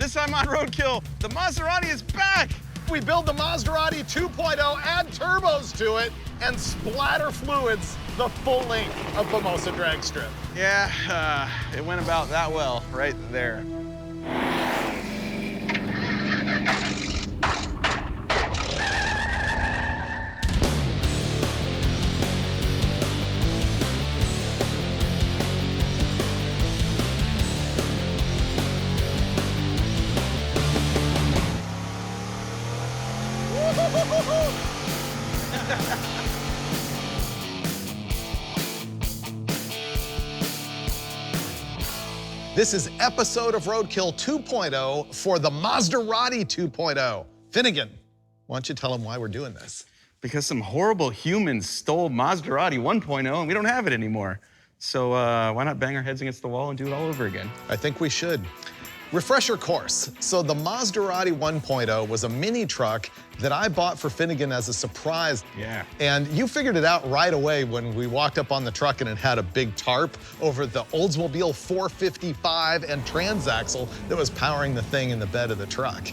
this time on Roadkill, the Mazdarati is back! We build the Mazdarati 2.0, add turbos to it, and splatter fluids the full length of the Mimosa drag strip. Yeah, it went about that well right there. This is episode of Roadkill 2.0 for the Mazdarati 2.0. Finnegan, why don't you tell them why we're doing this? Because some horrible humans stole Mazdarati 1.0 and we don't have it anymore. So why not bang our heads against the wall and do it all over again? I think we should. Refresher course. So the Mazdarati 1.0 was a mini truck that I bought for Finnegan as a surprise. Yeah. And you figured it out right away when we walked up on the truck and it had a big tarp over the Oldsmobile 455 and transaxle that was powering the thing in the bed of the truck.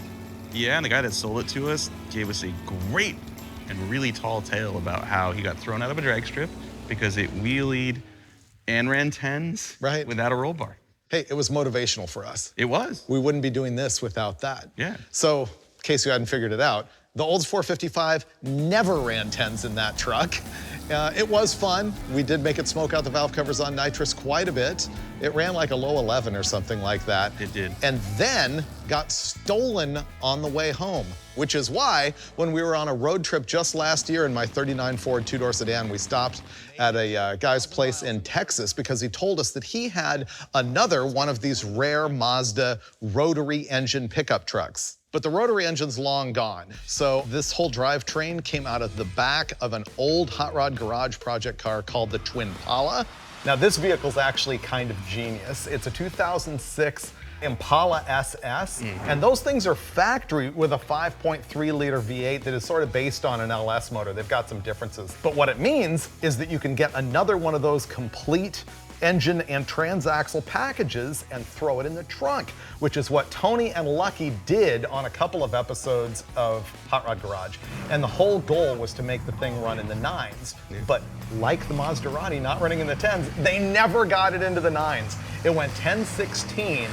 Yeah, and the guy that sold it to us gave us a great and really tall tale about how he got thrown out of a drag strip because it wheelied and ran 10s without a roll bar. Hey, it was motivational for us. It was. We wouldn't be doing this without that. Yeah. So, in case you hadn't figured it out, the Olds 455 never ran 10s in that truck. It was fun. We did make it smoke out the valve covers on nitrous quite a bit. It ran like a low 11 or something like that. It did. And then got stolen on the way home, which is why when we were on a road trip just last year in my 39 Ford two-door sedan, we stopped at a guy's place in Texas because he told us that he had another one of these rare Mazda rotary engine pickup trucks. But the rotary engine's long gone. So this whole drivetrain came out of the back of an old hot rod garage project car called the Twin Impala. Now this vehicle's actually kind of genius. It's a 2006 Impala SS, and those things are factory with a 5.3 liter V8 that is sort of based on an LS motor. They've got some differences. But what it means is that you can get another one of those complete engine and transaxle packages and throw it in the trunk, which is what Tony and Lucky did on a couple of episodes of Hot Rod Garage. And the whole goal was to make the thing run in the 9s. But like the Mazdarati not running in the 10s, they never got it into the 9s. It went 10-16,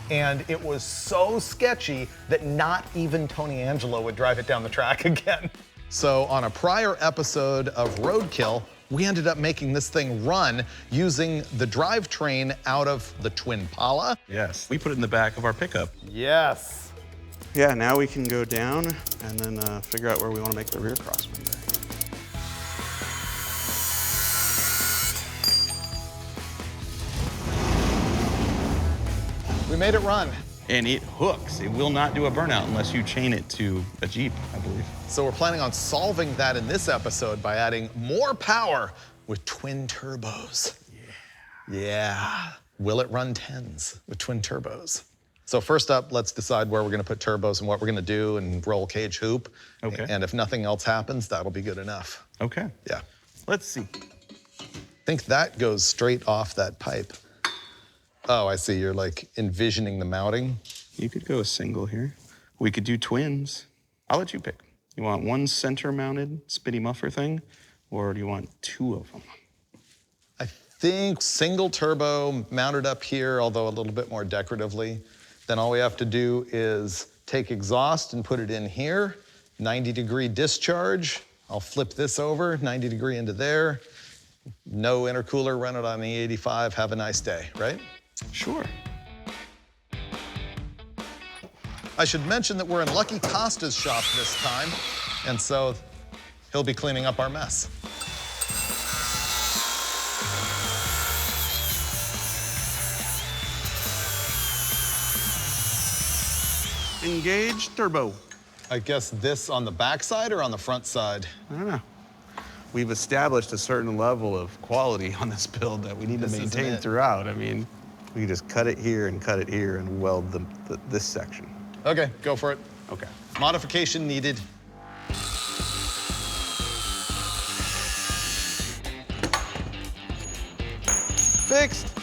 and it was so sketchy that not even Tony Angelo would drive it down the track again. So on a prior episode of Roadkill, we ended up making this thing run using the drivetrain out of the Twin Impala. Yes, we put it in the back of our pickup. Yes. Yeah, now we can go down and then figure out where we want to make the rear cross member. We made it run. And it hooks. It will not do a burnout unless you chain it to a Jeep, I believe. So we're planning on solving that in this episode by adding more power with twin turbos. Yeah. Will it run 10s with twin turbos? So first up, let's decide where we're gonna put turbos and what we're gonna do and roll cage hoop. Okay. And if nothing else happens, that'll be good enough. Okay. Yeah. Let's see. I think that goes straight off that pipe. Oh, I see. You're like envisioning the mounting. You could go a single here. We could do twins. I'll let you pick. You want one center mounted spinny muffler thing, or do you want two of them? I think single turbo mounted up here, although a little bit more decoratively. Then all we have to do is take exhaust and put it in here, 90-degree discharge. I'll flip this over, 90-degree into there. No intercooler, run it on the 85, have a nice day, right? Sure. I should mention that we're in Lucky Costa's shop this time, and so he'll be cleaning up our mess. Engage turbo. I guess this on the back side or on the front side? I don't know. We've established a certain level of quality on this build that we need to maintain throughout. I mean, we can just cut it here and weld this section. Okay, go for it. Okay. Modification needed. Fixed.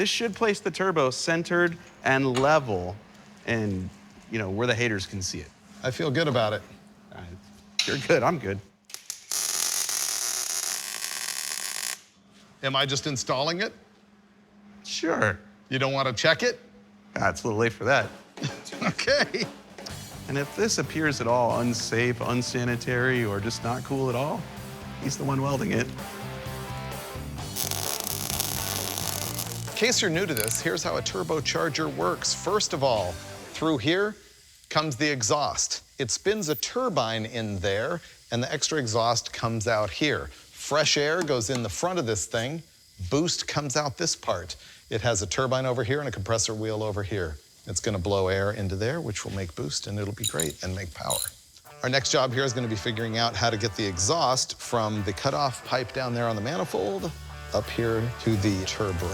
This should place the turbo centered and level and, you know, where the haters can see it. I feel good about it. You're good, I'm good. Am I just installing it? Sure. You don't want to check it? It's a little late for that. Okay. And if this appears at all unsafe, unsanitary, or just not cool at all, he's the one welding it. In case you're new to this, here's how a turbocharger works. First of all, through here comes the exhaust. It spins a turbine in there, and the extra exhaust comes out here. Fresh air goes in the front of this thing. Boost comes out this part. It has a turbine over here and a compressor wheel over here. It's gonna blow air into there, which will make boost, and it'll be great and make power. Our next job here is gonna be figuring out how to get the exhaust from the cutoff pipe down there on the manifold up here to the turbo.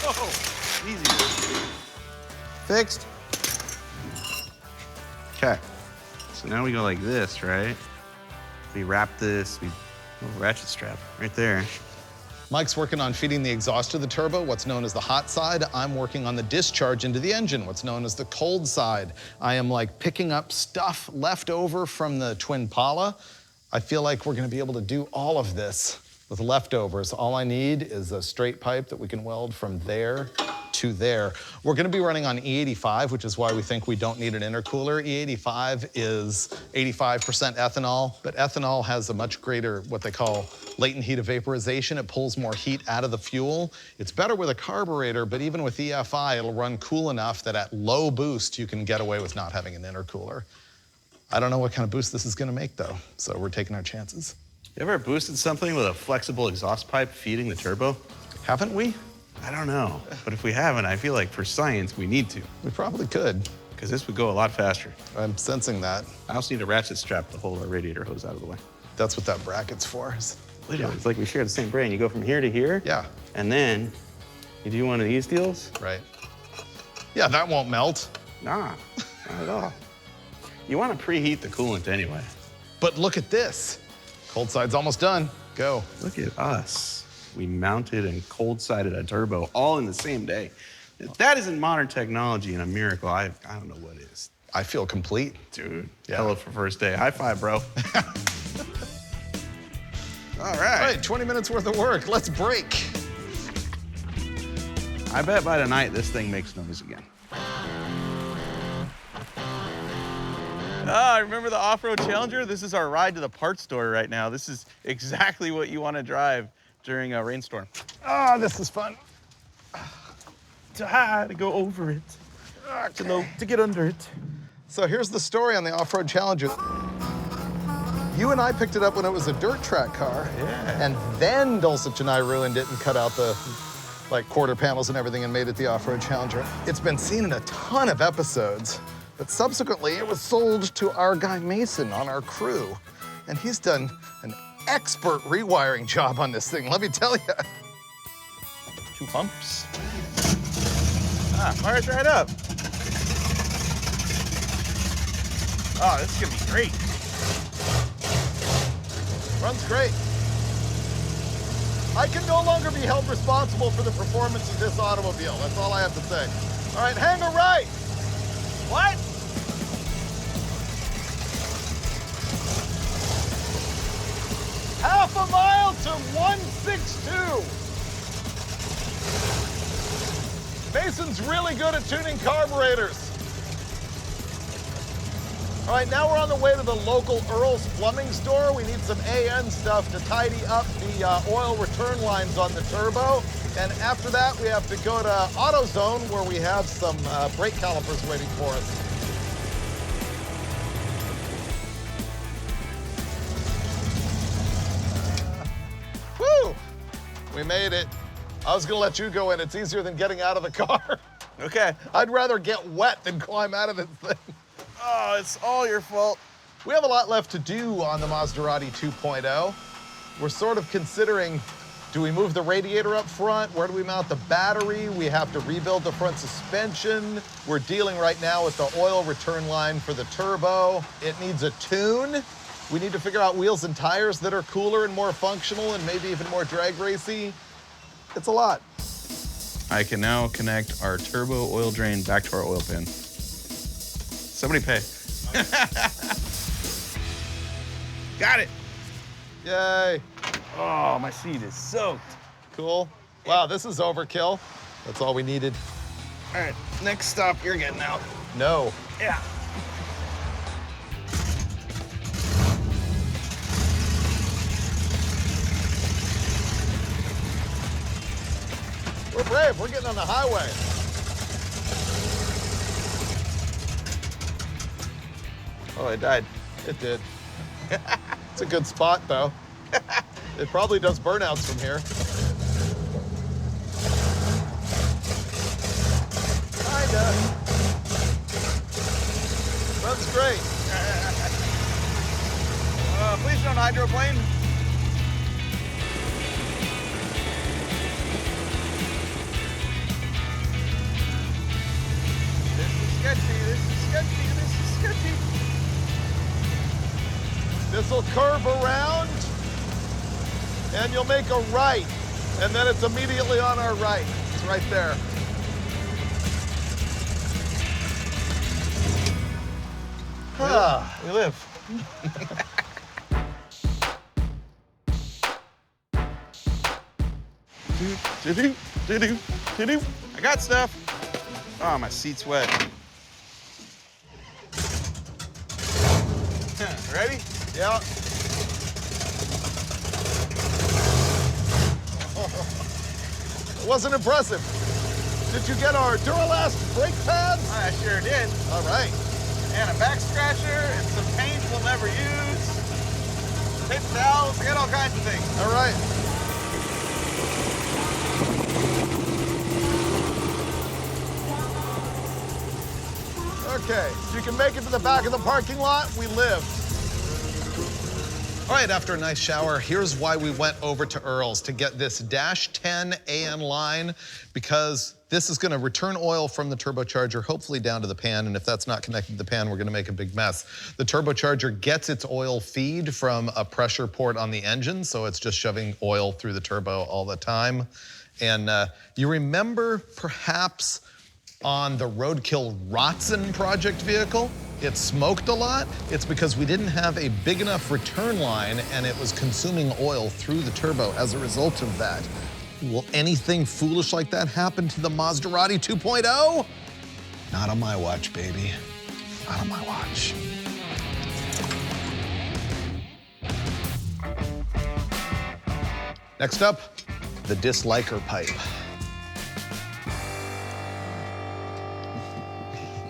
Whoa, easy. Fixed. Okay, so now we go like this, right? We wrap this, ratchet strap right there. Mike's working on feeding the exhaust to the turbo, what's known as the hot side. I'm working on the discharge into the engine, what's known as the cold side. I am like picking up stuff left over from the Twin Pala. I feel like we're gonna be able to do all of this with leftovers. All I need is a straight pipe that we can weld from there to there. We're gonna be running on E85, which is why we think we don't need an intercooler. E85 is 85% ethanol, but ethanol has a much greater, what they call latent heat of vaporization. It pulls more heat out of the fuel. It's better with a carburetor, but even with EFI, it'll run cool enough that at low boost, you can get away with not having an intercooler. I don't know what kind of boost this is gonna make though, so we're taking our chances. You ever boosted something with a flexible exhaust pipe feeding the turbo? Haven't we? I don't know, but if we haven't, I feel like for science, we need to. We probably could. Because this would go a lot faster. I'm sensing that. I also need a ratchet strap to hold our radiator hose out of the way. That's what that bracket's for. Literally, it's like we share the same brain. You go from here to here. Yeah. And then you do one of these deals. Right. Yeah, that won't melt. Nah, not at all. You want to preheat the coolant anyway. But look at this. Cold side's almost done. Go. Look at us. We mounted and cold-sided a turbo all in the same day. If that isn't modern technology and a miracle, I don't know what is. I feel complete. Dude, yeah. Hello for first day. High five, bro. All right. All right, 20 minutes worth of work. Let's break. I bet by tonight this thing makes noise again. Remember the off-road Challenger? This is our ride to the parts store right now. This is exactly what you want to drive during a rainstorm. This is fun. To high, to go over it, to low, to get under it. So here's the story on the off-road Challenger. You and I picked it up when it was a dirt track car. Yeah. And then Dulcich and I ruined it and cut out the quarter panels and everything and made it the off-road Challenger. It's been seen in a ton of episodes, but subsequently it was sold to our guy Mason on our crew. And he's done an expert rewiring job on this thing, let me tell you. 2 pumps. Fires right up. Oh, this is gonna be great. Runs great. I can no longer be held responsible for the performance of this automobile. That's all I have to say. All right, hang a right. What? Half a mile to 162. Mason's really good at tuning carburetors. All right, now we're on the way to the local Earl's Plumbing store. We need some AN stuff to tidy up the oil return lines on the turbo. And after that, we have to go to AutoZone where we have some brake calipers waiting for us. Woo! We made it. I was gonna let you go in. It's easier than getting out of the car. Okay. I'd rather get wet than climb out of this thing. Oh, it's all your fault. We have a lot left to do on the Mazdarati 2.0. We're sort of considering, do we move the radiator up front? Where do we mount the battery? We have to rebuild the front suspension. We're dealing right now with the oil return line for the turbo. It needs a tune. We need to figure out wheels and tires that are cooler and more functional and maybe even more drag racy. It's a lot. I can now connect our turbo oil drain back to our oil pan. Somebody pay. Got it. Yay. Oh, my seat is soaked. Cool. Wow, this is overkill. That's all we needed. All right, next stop, you're getting out. No. Yeah. We're brave. We're getting on the highway. Oh, it died. It did. It's a good spot, though. It probably does burnouts from here. Kinda. That's great. Please don't hydroplane. This is sketchy, this is sketchy, this is sketchy. This'll curve around, and you'll make a right. And then it's immediately on our right. It's right there. We live. I got stuff. Oh, my seat's wet. Ready? Yeah. It wasn't impressive. Did you get our Duralast brake pads? I sure did. All right. And a back scratcher and some paint we'll never use. Paper towels, I got all kinds of things. All right. Okay, if you can make it to the back of the parking lot, we lived. All right, after a nice shower, here's why we went over to Earl's to get this Dash 10 AN line, because this is gonna return oil from the turbocharger, hopefully down to the pan, and if that's not connected to the pan, we're gonna make a big mess. The turbocharger gets its oil feed from a pressure port on the engine, so it's just shoving oil through the turbo all the time. And you remember perhaps on the Roadkill Rotson project vehicle, it smoked a lot. It's because we didn't have a big enough return line and it was consuming oil through the turbo as a result of that. Will anything foolish like that happen to the Mazdarati 2.0? Not on my watch, baby. Not on my watch. Next up, the disliker pipe.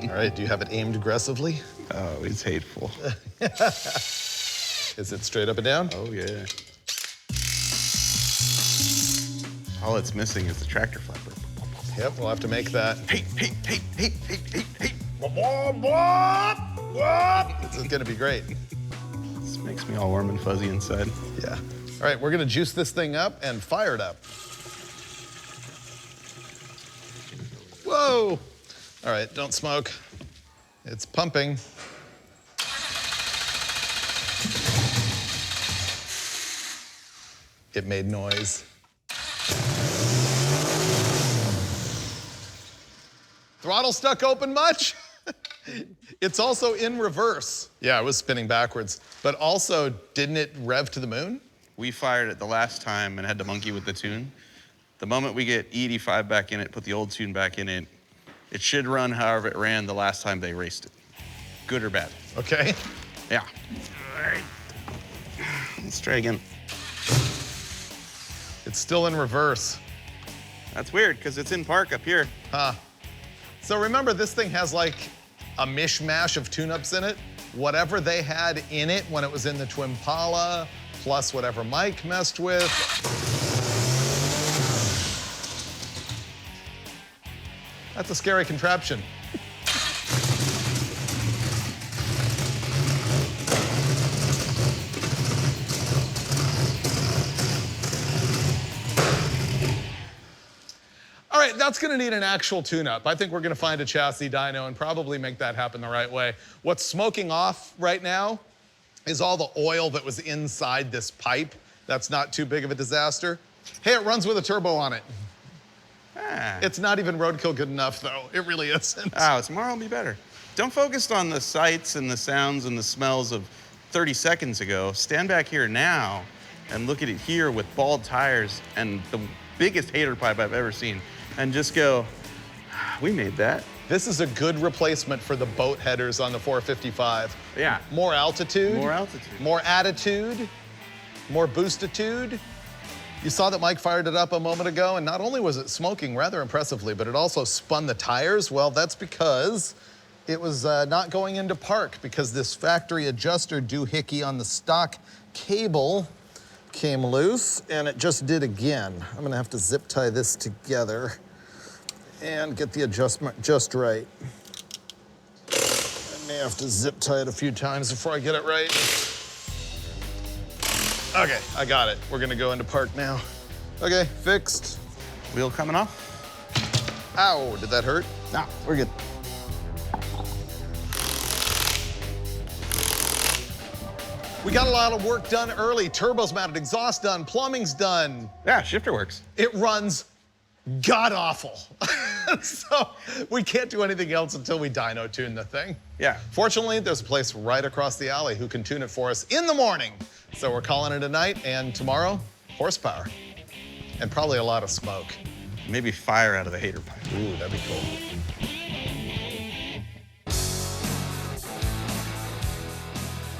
All right, do you have it aimed aggressively? Oh, it's hateful. Is it straight up and down? Oh, yeah. All it's missing is the tractor flapper. Yep, we'll have to make that. Hey. This is gonna be great. This makes me all warm and fuzzy inside. Yeah. All right, we're gonna juice this thing up and fire it up. Whoa! All right, don't smoke. It's pumping. It made noise. Throttle stuck open much? It's also in reverse. Yeah, it was spinning backwards. But also, didn't it rev to the moon? We fired it the last time and had to monkey with the tune. The moment we get E85 back in it, put the old tune back in it, it should run however it ran the last time they raced it. Good or bad. Okay. Yeah. All right. Let's try again. It's still in reverse. That's weird, because it's in park up here. Huh. So remember, this thing has like a mishmash of tune-ups in it. Whatever they had in it when it was in the Twimpala, plus whatever Mike messed with. That's a scary contraption. All right, that's gonna need an actual tune-up. I think we're gonna find a chassis dyno and probably make that happen the right way. What's smoking off right now is all the oil that was inside this pipe. That's not too big of a disaster. Hey, it runs with a turbo on it. Ah. It's not even roadkill good enough, though. It really isn't. Oh, tomorrow will be better. Don't focus on the sights and the sounds and the smells of 30 seconds ago. Stand back here now and look at it here with bald tires and the biggest hater pipe I've ever seen, and just go, we made that. This is a good replacement for the boat headers on the 455. Yeah. More altitude. More altitude. More attitude. More boostitude. You saw that Mike fired it up a moment ago, and not only was it smoking rather impressively, but it also spun the tires. Well, that's because it was not going into park, because this factory adjuster doohickey on the stock cable came loose, and it just did again. I'm gonna have to zip tie this together and get the adjustment just right. I may have to zip tie it a few times before I get it right. Okay, I got it. We're gonna go into park now. Okay, fixed. Wheel coming off? Ow, did that hurt? No, we're good. We got a lot of work done early. Turbo's mounted, exhaust done, plumbing's done. Yeah, shifter works. It runs god-awful. So we can't do anything else until we dyno tune the thing. Yeah. Fortunately, there's a place right across the alley who can tune it for us in the morning. So we're calling it a night, and tomorrow, horsepower. And probably a lot of smoke. Maybe fire out of the hater pipe. Ooh, that'd be cool.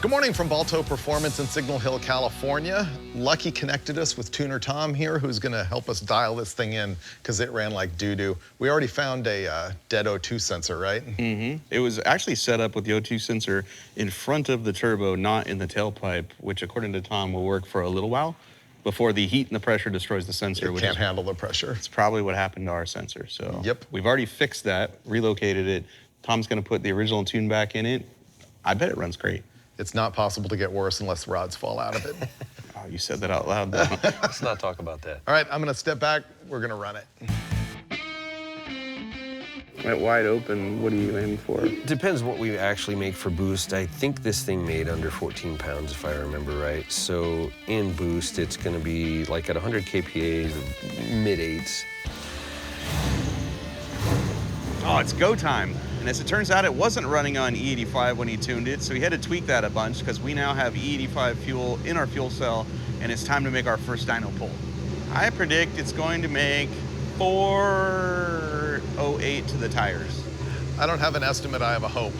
Good morning from Balto Performance in Signal Hill, California. Lucky connected us with Tuner Tom here, who's gonna help us dial this thing in, because it ran like doo-doo. We already found a dead O2 sensor, right? Mm-hmm. It was actually set up with the O2 sensor in front of the turbo, not in the tailpipe, which according to Tom will work for a little while before the heat and the pressure destroys the sensor. It can't handle the pressure. It's probably what happened to our sensor. So yep. We've already fixed that, relocated it. Tom's gonna put the original tune back in it. I bet it runs great. It's not possible to get worse unless rods fall out of it. Oh, you said that out loud, though. Let's not talk about that. All right, I'm gonna step back. We're gonna run it. At wide open, what are you aiming for? Depends what we actually make for boost. I think this thing made under 14 pounds, if I remember right. So in boost, it's gonna be like at 100 kPa, mid-8s. Oh, it's go time. And as it turns out, it wasn't running on E85 when he tuned it, so he had to tweak that a bunch, because we now have E85 fuel in our fuel cell, and it's time to make our first dyno pull. I predict it's going to make 408 to the tires. I don't have an estimate, I have a hope.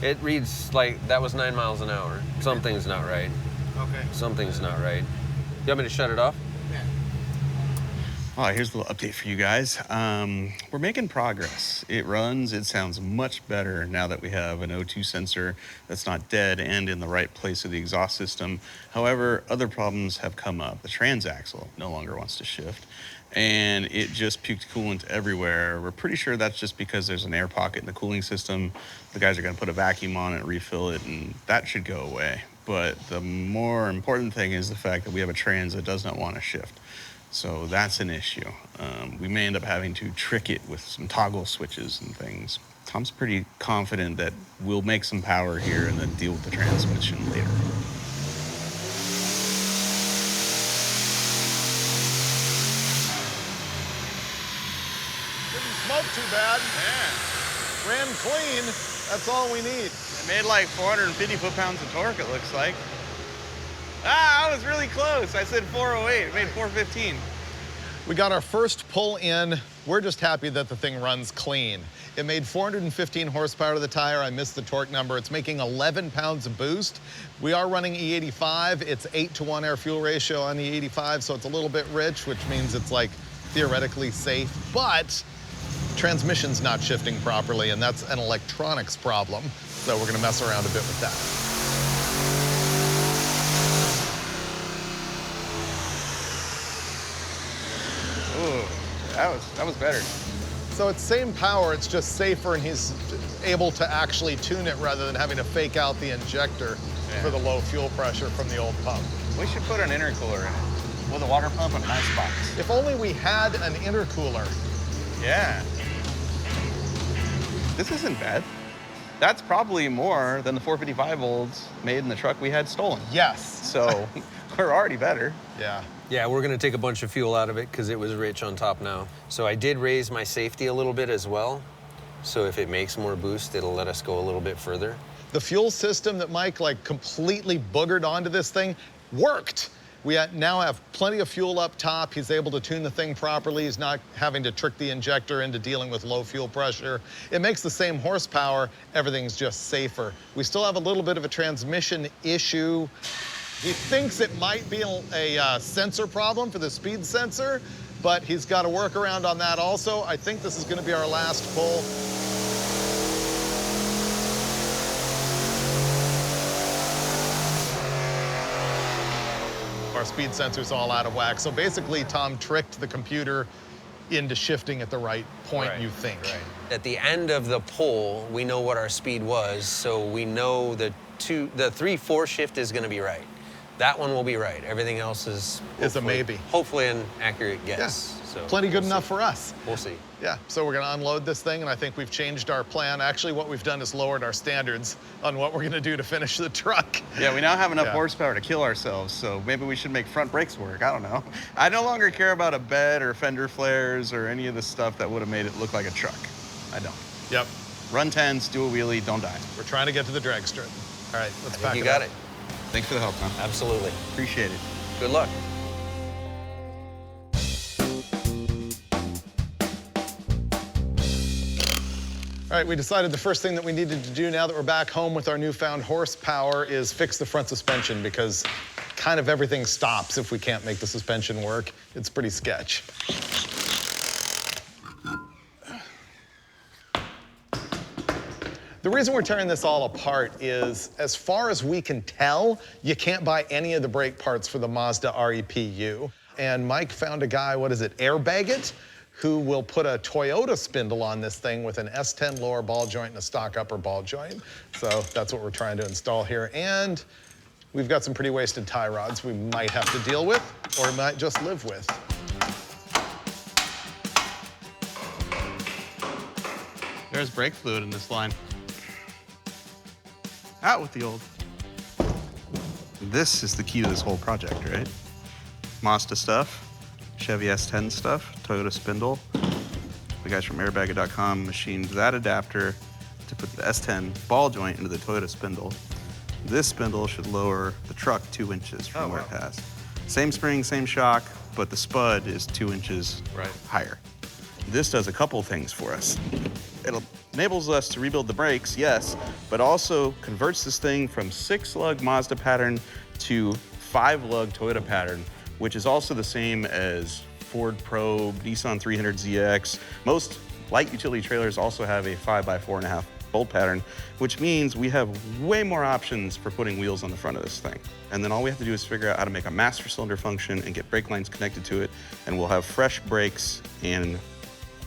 It reads like that was 9 miles an hour. Something's not right. Okay. Something's not right. You want me to shut it off? All right, here's a little update for you guys. We're making progress. It runs, it sounds much better now that we have an O2 sensor that's not dead and in the right place of the exhaust system. However, other problems have come up. The transaxle no longer wants to shift, and it just puked coolant everywhere. We're pretty sure that's just because there's an air pocket in the cooling system. The guys are gonna put a vacuum on it, refill it, and that should go away. But the more important thing is the fact that we have a trans that does not want to shift. So that's an issue. We may end up having to trick it with some toggle switches and things. Tom's pretty confident that we'll make some power here and then deal with the transmission later. Didn't smoke too bad. Yeah. Ran clean. That's all we need. It made like 450 foot-pounds of torque, it looks like. Ah, I was really close. I said 408, it made 415. We got our first pull in. We're just happy that the thing runs clean. It made 415 horsepower to the tire. I missed the torque number. It's making 11 pounds of boost. We are running E85. It's 8-to-1 air-fuel ratio on the E85, so it's a little bit rich, which means it's like theoretically safe, but transmission's not shifting properly, and that's an electronics problem. So we're gonna mess around a bit with that. Ooh, that was better. So it's same power, it's just safer, and he's able to actually tune it rather than having to fake out the injector for the low fuel pressure from the old pump. We should put an intercooler in it with a water pump and a nice box. If only we had an intercooler. Yeah. This isn't bad. That's probably more than the 455 volts made in the truck we had stolen. Yes. So we're already better. Yeah. Yeah, we're gonna take a bunch of fuel out of it because it was rich on top now. So I did raise my safety a little bit as well. So if it makes more boost, it'll let us go a little bit further. The fuel system that Mike completely boogered onto this thing worked. We now have plenty of fuel up top. He's able to tune the thing properly. He's not having to trick the injector into dealing with low fuel pressure. It makes the same horsepower. Everything's just safer. We still have a little bit of a transmission issue. He thinks it might be a sensor problem for the speed sensor, but he's got a workaround on that also. I think this is going to be our last pull. Our speed sensor's all out of whack. So basically, Tom tricked the computer into shifting at the right point, you think. Right. At the end of the pull, we know what our speed was, so we know the 3-4 shift is going to be right. That one will be right. Everything else is a maybe. Hopefully an accurate guess. Yeah. So Plenty good we'll enough see. for us. We'll see. Yeah, so we're gonna unload this thing, and I think we've changed our plan. Actually, what we've done is lowered our standards on what we're gonna do to finish the truck. Yeah, we now have enough Yeah. horsepower to kill ourselves, so maybe we should make front brakes work. I don't know. I no longer care about a bed or fender flares or any of the stuff that would have made it look like a truck. I don't. Yep, Run 10s, do a wheelie, don't die. we're trying to get to the drag strip. All right, let's pack You it got up. it. Thanks for the help, Tom. Absolutely. Appreciate it. Good luck. All right, we decided the first thing that we needed to do now that we're back home with our newfound horsepower is fix the front suspension, because kind of everything stops if we can't make the suspension work. It's pretty sketch. The reason we're tearing this all apart is, as far as we can tell, you can't buy any of the brake parts for the Mazda RPU. And Mike found a guy, Airbag It, who will put a Toyota spindle on this thing with an S10 lower ball joint and a stock upper ball joint. So that's what we're trying to install here. And we've got some pretty wasted tie rods we might have to deal with, or might just live with. There's brake fluid in this line. Out with the old. This is the key to this whole project, right? Mazda stuff, Chevy S10 stuff, Toyota spindle. The guys from airbagit.com machined that adapter to put the S10 ball joint into the Toyota spindle. This spindle should lower the truck 2 inches from where it has. Same spring, same shock, but the spud is 2 inches higher. This does a couple things for us. It enables us to rebuild the brakes, yes, but also converts this thing from 6-lug Mazda pattern to 5-lug Toyota pattern, which is also the same as Ford Probe, Nissan 300ZX. Most light utility trailers also have a 5x4.5 bolt pattern, which means we have way more options for putting wheels on the front of this thing. And then all we have to do is figure out how to make a master cylinder function and get brake lines connected to it, and we'll have fresh brakes and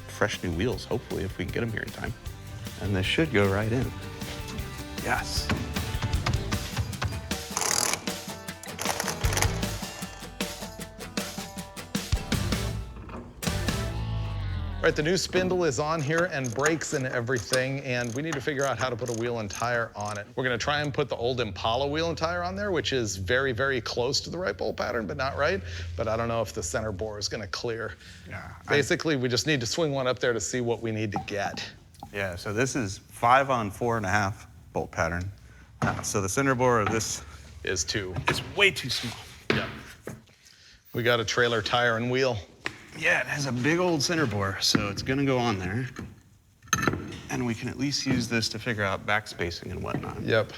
fresh new wheels, hopefully, if we can get them here in time. And this should go right in. Yes. All right, the new spindle is on here and brakes and everything, and we need to figure out how to put a wheel and tire on it. We're gonna try and put the old Impala wheel and tire on there, which is very, very close to the right bolt pattern, but not right. But I don't know if the center bore is gonna clear. Yeah. Basically, we just need to swing one up there to see what we need to get. Yeah, so this is 5 on 4.5 bolt pattern. So the center bore of this Is 2. is way too small. Yep. We got a trailer tire and wheel. Yeah, it has a big old center bore, so it's gonna go on there. And we can at least use this to figure out back spacing and whatnot. Yep.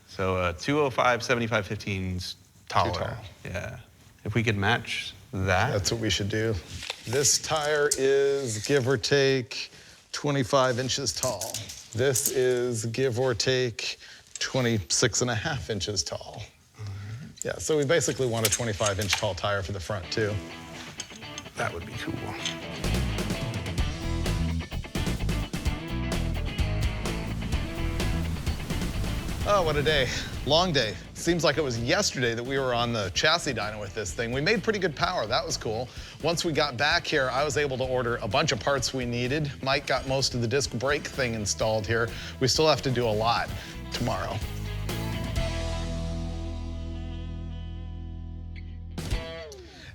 So 205, 75/15's taller. Too tall. Yeah. If we could match that. That's what we should do. This tire is, give or take, 25 inches tall. This is, give or take, 26.5 inches tall. Yeah, so we basically want a 25-inch tall tire for the front, too. That would be cool. Oh, what a day. Long day. Seems like it was yesterday that we were on the chassis dyno with this thing. We made pretty good power, that was cool. Once we got back here, I was able to order a bunch of parts we needed. Mike got most of the disc brake thing installed here. We still have to do a lot tomorrow.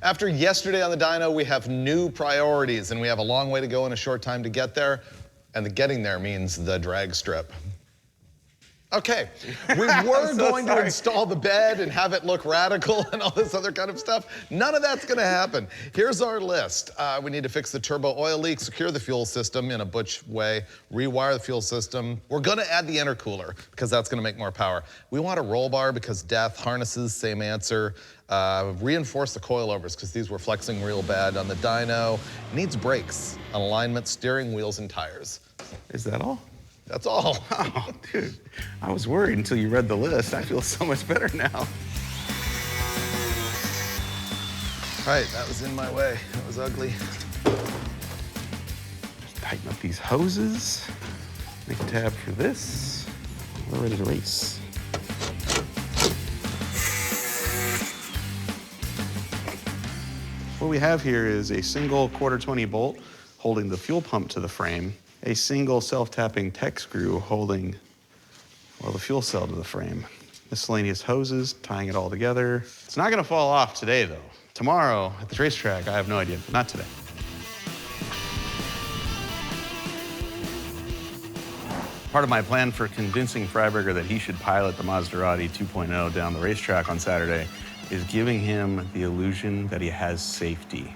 After yesterday on the dyno, we have new priorities, and we have a long way to go in a short time to get there, and the getting there means the drag strip. Okay, we were going to install the bed and have it look radical and all this other kind of stuff. None of that's gonna happen. Here's our list. We need to fix the turbo oil leak, secure the fuel system in a butch way, rewire the fuel system. We're gonna add the intercooler because that's gonna make more power. We want a roll bar because death, harnesses, same answer. Reinforce the coilovers because these were flexing real bad on the dyno. Needs brakes on alignment, steering, wheels, and tires. Is that all? That's all. Oh, dude, I was worried until you read the list. I feel so much better now. All right, that was in my way. That was ugly. Just tighten up these hoses. Make a tab for this. We're ready to race. What we have here is a single 1/4-20 bolt holding the fuel pump to the frame, a single self-tapping tech screw holding, well, the fuel cell to the frame. Miscellaneous hoses tying it all together. It's not gonna fall off today though. Tomorrow at the racetrack, I have no idea, not today. Part of my plan for convincing Freiburger that he should pilot the Mazdarati 2.0 down the racetrack on Saturday is giving him the illusion that he has safety.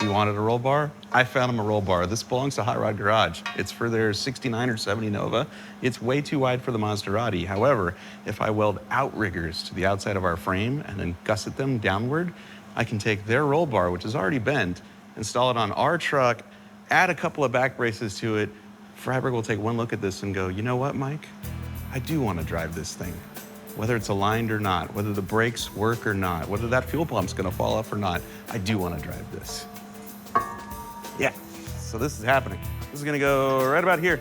He wanted a roll bar? I found him a roll bar. This belongs to Hot Rod Garage. It's for their 69 or 70 Nova. It's way too wide for the Mazdarati. However, if I weld outriggers to the outside of our frame and then gusset them downward, I can take their roll bar, which is already bent, install it on our truck, add a couple of back braces to it. Freiburger will take one look at this and go, you know what, Mike? I do want to drive this thing. Whether it's aligned or not, whether the brakes work or not, whether that fuel pump's gonna fall off or not, I do want to drive this. Yeah, so this is happening. This is gonna go right about here.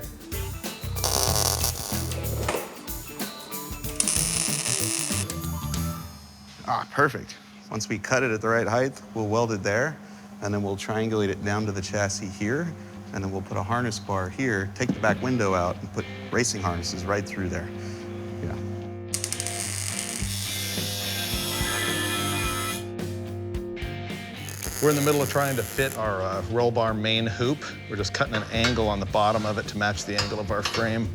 Ah, perfect. Once we cut it at the right height, we'll weld it there, and then we'll triangulate it down to the chassis here, and then we'll put a harness bar here, take the back window out, and put racing harnesses right through there. Yeah. We're in the middle of trying to fit our roll bar main hoop. We're just cutting an angle on the bottom of it to match the angle of our frame.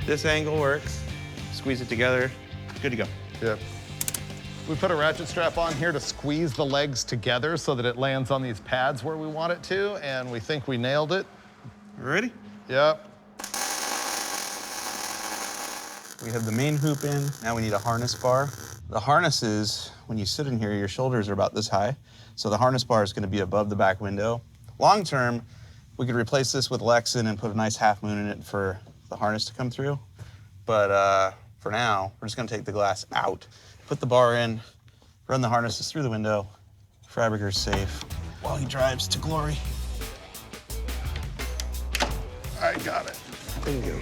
This angle works. Squeeze it together, good to go. Yep. We put a ratchet strap on here to squeeze the legs together so that it lands on these pads where we want it to, and we think we nailed it. Ready? Yep. We have the main hoop in. Now we need a harness bar. The harnesses, when you sit in here, your shoulders are about this high. So the harness bar is gonna be above the back window. Long term, we could replace this with Lexan and put a nice half moon in it for the harness to come through. But for now, we're just gonna take the glass out, put the bar in, run the harnesses through the window. Freiburger's safe while he drives to glory. I got it. Bingo.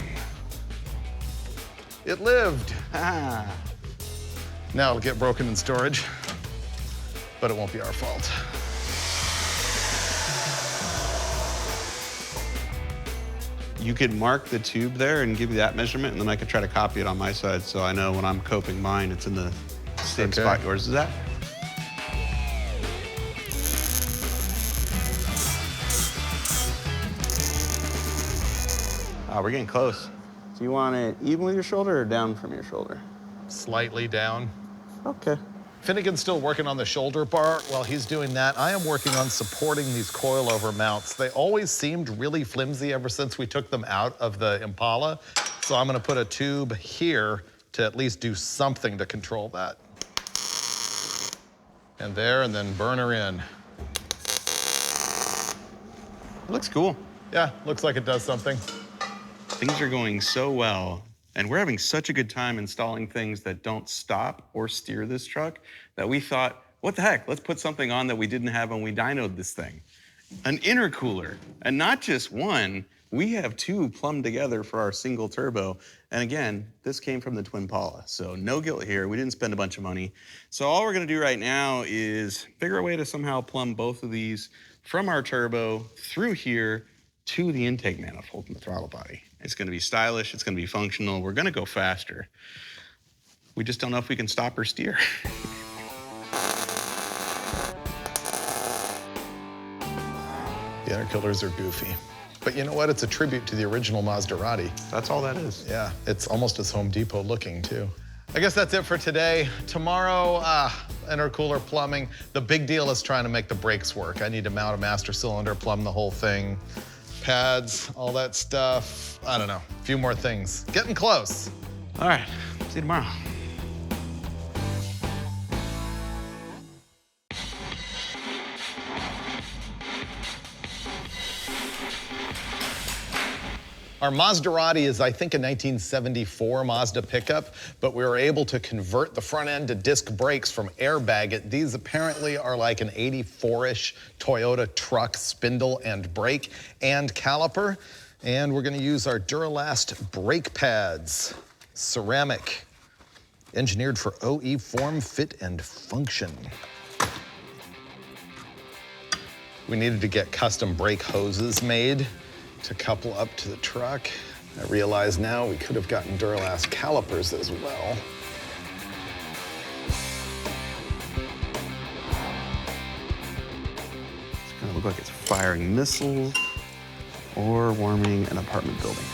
It lived. Ah. Now it'll get broken in storage, but it won't be our fault. You could mark the tube there and give me that measurement, and then I could try to copy it on my side so I know when I'm coping mine, it's in the same spot yours is at. Oh, we're getting close. So you want it even with your shoulder or down from your shoulder? Slightly down. Okay. Finnegan's still working on the shoulder bar. While he's doing that, I am working on supporting these coilover mounts. They always seemed really flimsy ever since we took them out of the Impala. So I'm gonna put a tube here to at least do something to control that. And there, and then burner in. It looks cool. Yeah, looks like it does something. Things are going so well, and we're having such a good time installing things that don't stop or steer this truck that we thought what the heck? Let's put something on that we didn't have when we dynoed this thing. An intercooler, and not just one. We have two plumbed together for our single turbo. And again, this came from the Twin Pala, so no guilt here. We didn't spend a bunch of money. So all we're gonna do right now is figure a way to somehow plumb both of these from our turbo through here to the intake manifold in the throttle body. It's gonna be stylish, it's gonna be functional, we're gonna go faster. We just don't know if we can stop or steer. The intercoolers are goofy. But you know what? It's a tribute to the original Mazdarati. That's all that is. Yeah, it's almost as Home Depot looking, too. I guess that's it for today. Tomorrow, intercooler plumbing. The big deal is trying to make the brakes work. I need to mount a master cylinder, plumb the whole thing. Pads, all that stuff. I don't know, a few more things. Getting close. All right, see you tomorrow. Our Mazdarati is, I think, a 1974 Mazda pickup, but we were able to convert the front end to disc brakes from airbag. These apparently are like an 84-ish Toyota truck spindle and brake and caliper. And we're gonna use our Duralast brake pads, ceramic, engineered for OE form, fit, and function. We needed to get custom brake hoses made to couple up to the truck. I realize now we could have gotten Duralast calipers as well. It's gonna look like it's firing missiles or warming an apartment building.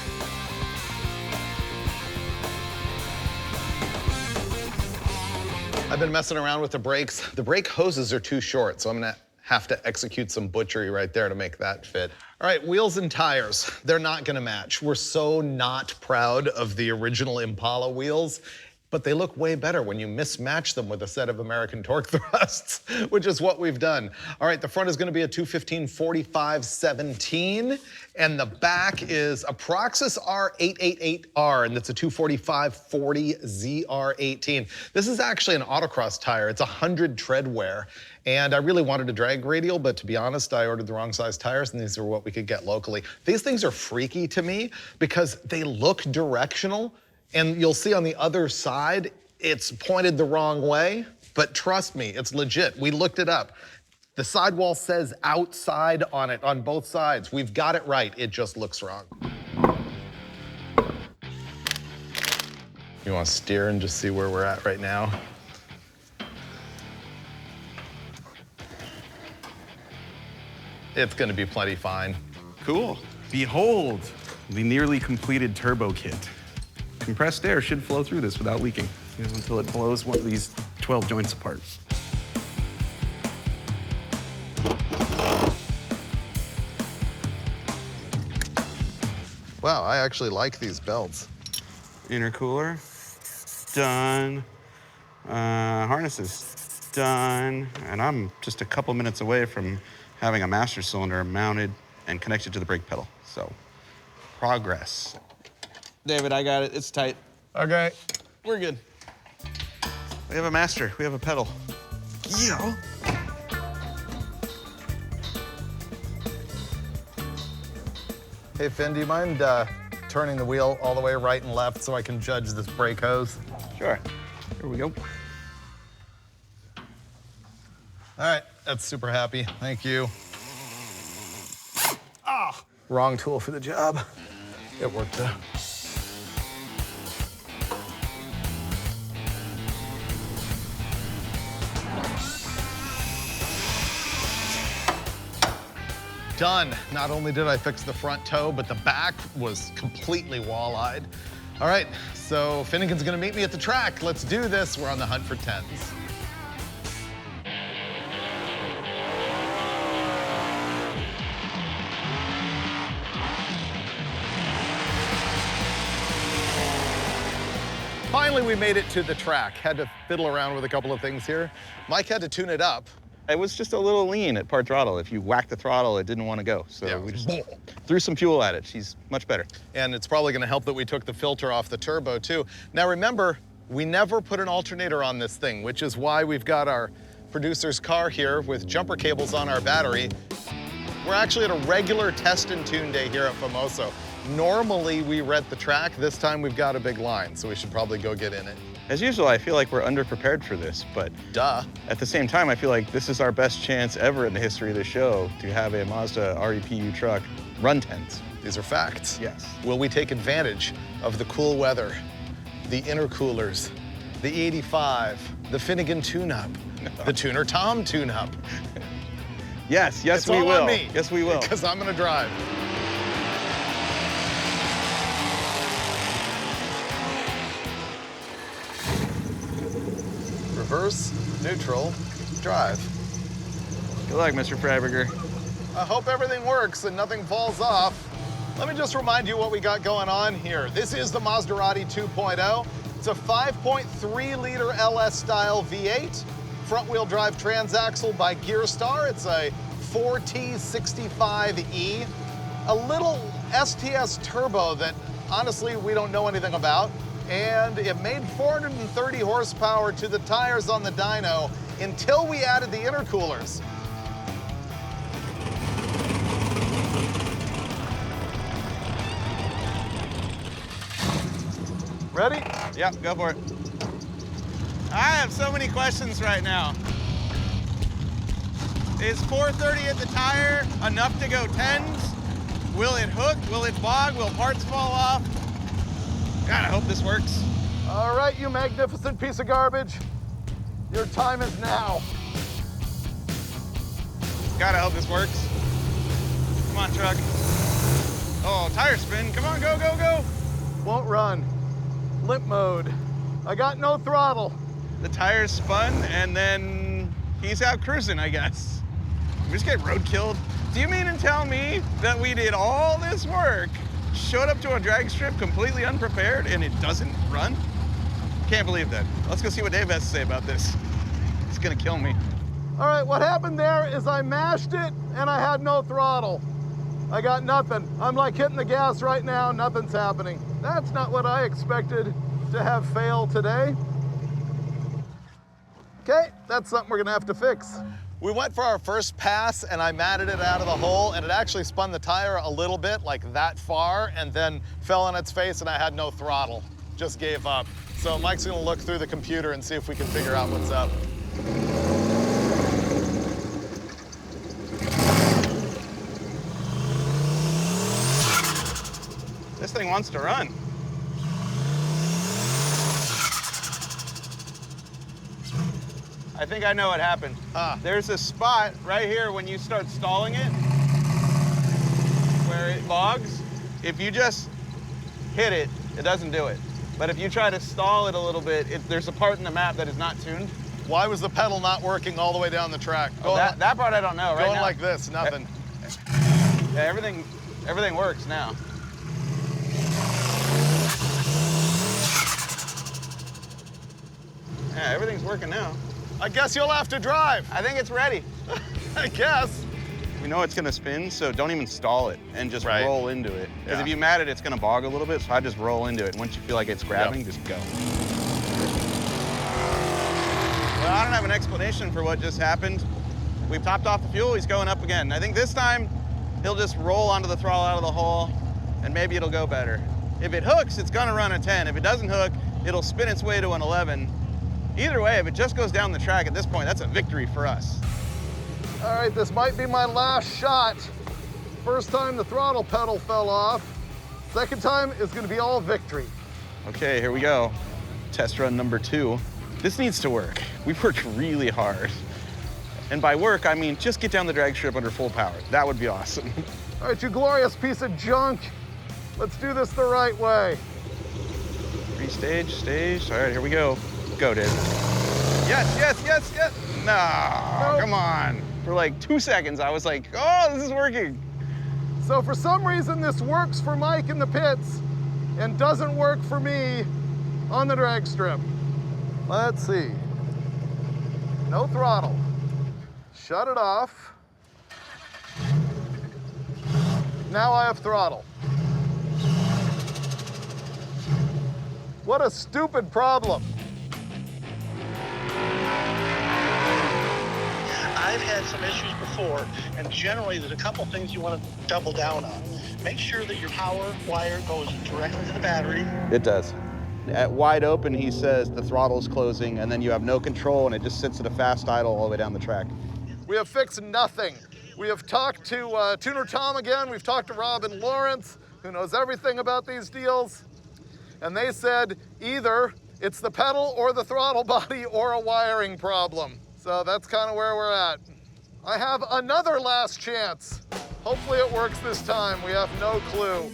I've been messing around with the brakes. The brake hoses are too short, so I'm gonna have to execute some butchery right there to make that fit. All right, wheels and tires, they're not gonna match. We're so not proud of the original Impala wheels, but they look way better when you mismatch them with a set of American torque thrusts, which is what we've done. All right, the front is gonna be a 215/45/17, and the back is a Proxys R888R, and that's a 245/40/ZR18. This is actually an autocross tire. It's 100 tread wear. And I really wanted a drag radial, but to be honest, I ordered the wrong size tires, and these are what we could get locally. These things are freaky to me because they look directional, and you'll see on the other side, it's pointed the wrong way, but trust me, it's legit. We looked it up. The sidewall says outside on it, on both sides. We've got it right, it just looks wrong. You wanna steer and just see where we're at right now? It's gonna be plenty fine. Cool. Behold, the nearly completed turbo kit. Compressed air should flow through this without leaking until it blows one of these 12 joints apart. Wow, I actually like these belts. Intercooler, done. Harnesses, done. And I'm just a couple minutes away from having a master cylinder mounted and connected to the brake pedal. So, progress. David, I got it. It's tight. Okay. We're good. We have a master. We have a pedal. Yeah. Hey, Finn, do you mind turning the wheel all the way right and left so I can judge this brake hose? Sure. Here we go. All right, that's super happy. Thank you. Ah, wrong tool for the job. It worked though. Done. Not only did I fix the front toe, but the back was completely wall-eyed. All right, so Finnegan's gonna meet me at the track. Let's do this. We're on the hunt for 10s. Finally, we made it to the track. Had to fiddle around with a couple of things here. Mike had to tune it up. It was just a little lean at part throttle. If you whack the throttle, it didn't want to go. So Yeah, we just threw some fuel at it. She's much better. And it's probably gonna help that we took the filter off the turbo too. Now remember, we never put an alternator on this thing, which is why we've got our producer's car here with jumper cables on our battery. We're actually at a regular test and tune day here at Famoso. Normally we rent the track. This time we've got a big line, so we should probably go get in it. As usual, I feel like we're underprepared for this, but Duh. at the same time, I feel like this is our best chance ever in the history of the show to have a Mazda RPU truck run 10s. These are facts. Yes. Will we take advantage of the cool weather, the intercoolers, the 85, the Finnegan tune-up, the Tuner Tom tune-up? Yes, It's we all will. on me. Yes, we will. Because I'm gonna drive. Reverse, neutral, drive. Good luck, Mr. Freiburger. I hope everything works and nothing falls off. Let me just remind you what we got going on here. This is the Mazdarati 2.0. It's a 5.3-liter LS-style V8, front-wheel drive transaxle by Gearstar. It's a 4T65E, a little STS turbo that honestly we don't know anything about. And it made 430 horsepower to the tires on the dyno until we added the intercoolers. Ready? Yep, go for it. I have so many questions right now. Is 430 at the tire enough to go 10s? Will it hook? Will it bog? Will parts fall off? God, I hope this works. All right, you magnificent piece of garbage. Your time is now. God, I hope this works. Come on, truck. Oh, tire spin. Come on, go, go, go. Won't run. Limp mode. I got no throttle. The tires spun, and then he's out cruising, I guess. We just get roadkilled. Do you mean to tell me that we did all this work, showed up to a drag strip completely unprepared, and it doesn't run? Can't believe that. Let's go see what Dave has to say about this. It's gonna kill me. All right, what happened there is I mashed it and I had no throttle. I got nothing. I'm like hitting the gas right now, nothing's happening. That's not what I expected to have fail today. Okay, that's something we're gonna have to fix. We went for our first pass and I matted it out of the hole and it actually spun the tire a little bit, like that far, and then fell on its face and I had no throttle. Just gave up. So Mike's gonna look through the computer and see if we can figure out what's up. This thing wants to run. I think I know what happened. There's a spot right here when you start stalling it where it bogs. If you just hit it, it doesn't do it. But if you try to stall it a little bit, there's a part in the map that is not tuned. Why was the pedal not working all the way down the track? Oh, that part I don't know. Right going now, like this, nothing. Yeah, everything works now. Yeah, everything's working now. I guess you'll have to drive. I think it's ready. I guess. We know it's gonna spin, so don't even stall it and just Right. roll into it. Because if you mat it, it's gonna bog a little bit, so I just roll into it. And once you feel like it's grabbing, just go. Well, I don't have an explanation for what just happened. We've topped off the fuel, he's going up again. I think this time, he'll just roll onto the throttle out of the hole, and maybe it'll go better. If it hooks, it's gonna run a 10. If it doesn't hook, it'll spin its way to an 11. Either way, if it just goes down the track at this point, that's a victory for us. All right, this might be my last shot. First time the throttle pedal fell off. Second time is gonna be all victory. Okay, here we go. Test run number 2. This needs to work. We've worked really hard. And by work, I mean just get down the drag strip under full power. That would be awesome. All right, you glorious piece of junk. Let's do this the right way. Restage, staged. All right, here we go. Go, Dave. Yes, yes, yes, yes. No, Nope. come on. For like 2 seconds, I was like, oh, this is working. So for some reason, this works for Mike in the pits and doesn't work for me on the drag strip. Let's see. No throttle. Shut it off. Now I have throttle. What a stupid problem. had some issues before, and generally there's a couple things you want to double down on. Make sure that your power wire goes directly to the battery. It does. At wide open, he says the throttle's closing, and then you have no control, and it just sits at a fast idle all the way down the track. We have fixed nothing. We have talked to Tuner Tom again. We've talked to Rob and Lawrence, who knows everything about these deals. And they said either it's the pedal or the throttle body or a wiring problem. So that's kind of where we're at. I have another last chance. Hopefully it works this time. We have no clue.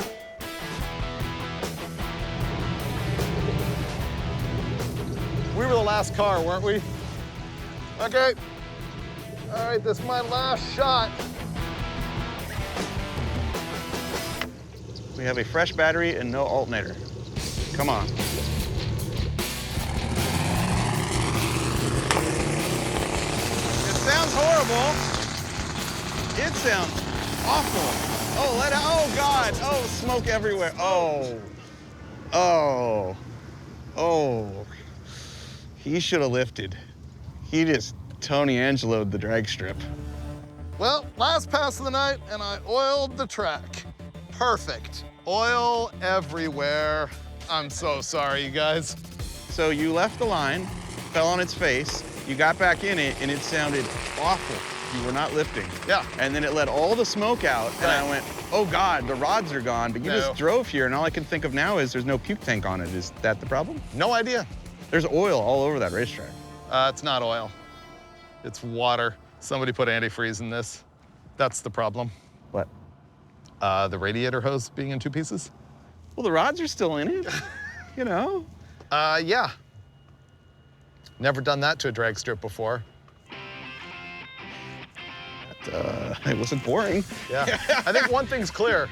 We were the last car, weren't we? Okay. All right, this is my last shot. We have a fresh battery and no alternator. Come on. It sounds horrible. It sounds awful. Oh, let out. Oh, God. Oh, smoke everywhere. Oh. Oh. Oh. He should have lifted. He just Tony Angelo'd the drag strip. Well, last pass of the night, and I oiled the track. Perfect. Oil everywhere. I'm so sorry, you guys. So you left the line, fell on its face, you got back in it, and it sounded awful. You were not lifting. Yeah. And then it let all the smoke out, and I went, oh God, the rods are gone, but you just drove here, and all I can think of now is there's no puke tank on it. Is that the problem? No idea. There's oil all over that racetrack. It's not oil. It's water. Somebody put antifreeze in this. That's the problem. What? The radiator hose being in two pieces. Well, the rods are still in it, you know? Yeah. Never done that to a drag strip before. It wasn't boring. Yeah. I think one thing's clear.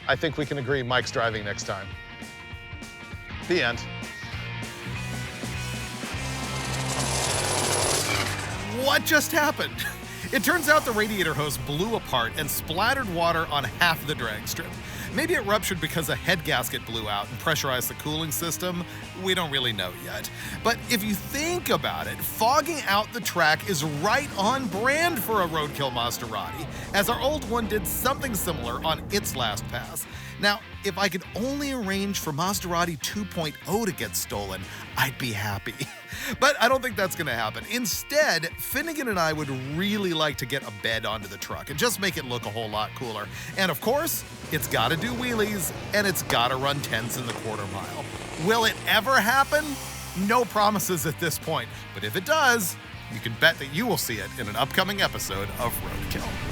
I think we can agree Mike's driving next time. The end. What just happened? It turns out the radiator hose blew apart and splattered water on half the drag strip. Maybe it ruptured because a head gasket blew out and pressurized the cooling system. We don't really know yet. But if you think about it, fogging out the track is right on brand for a Roadkill Mazdarati, as our old one did something similar on its last pass. Now, if I could only arrange for Mazdarati 2.0 to get stolen, I'd be happy. But I don't think that's gonna happen. Instead, Finnegan and I would really like to get a bed onto the truck and just make it look a whole lot cooler. And of course, it's gotta do wheelies and it's gotta run 10s in the quarter mile. Will it ever happen? No promises at this point, but if it does, you can bet that you will see it in an upcoming episode of Roadkill.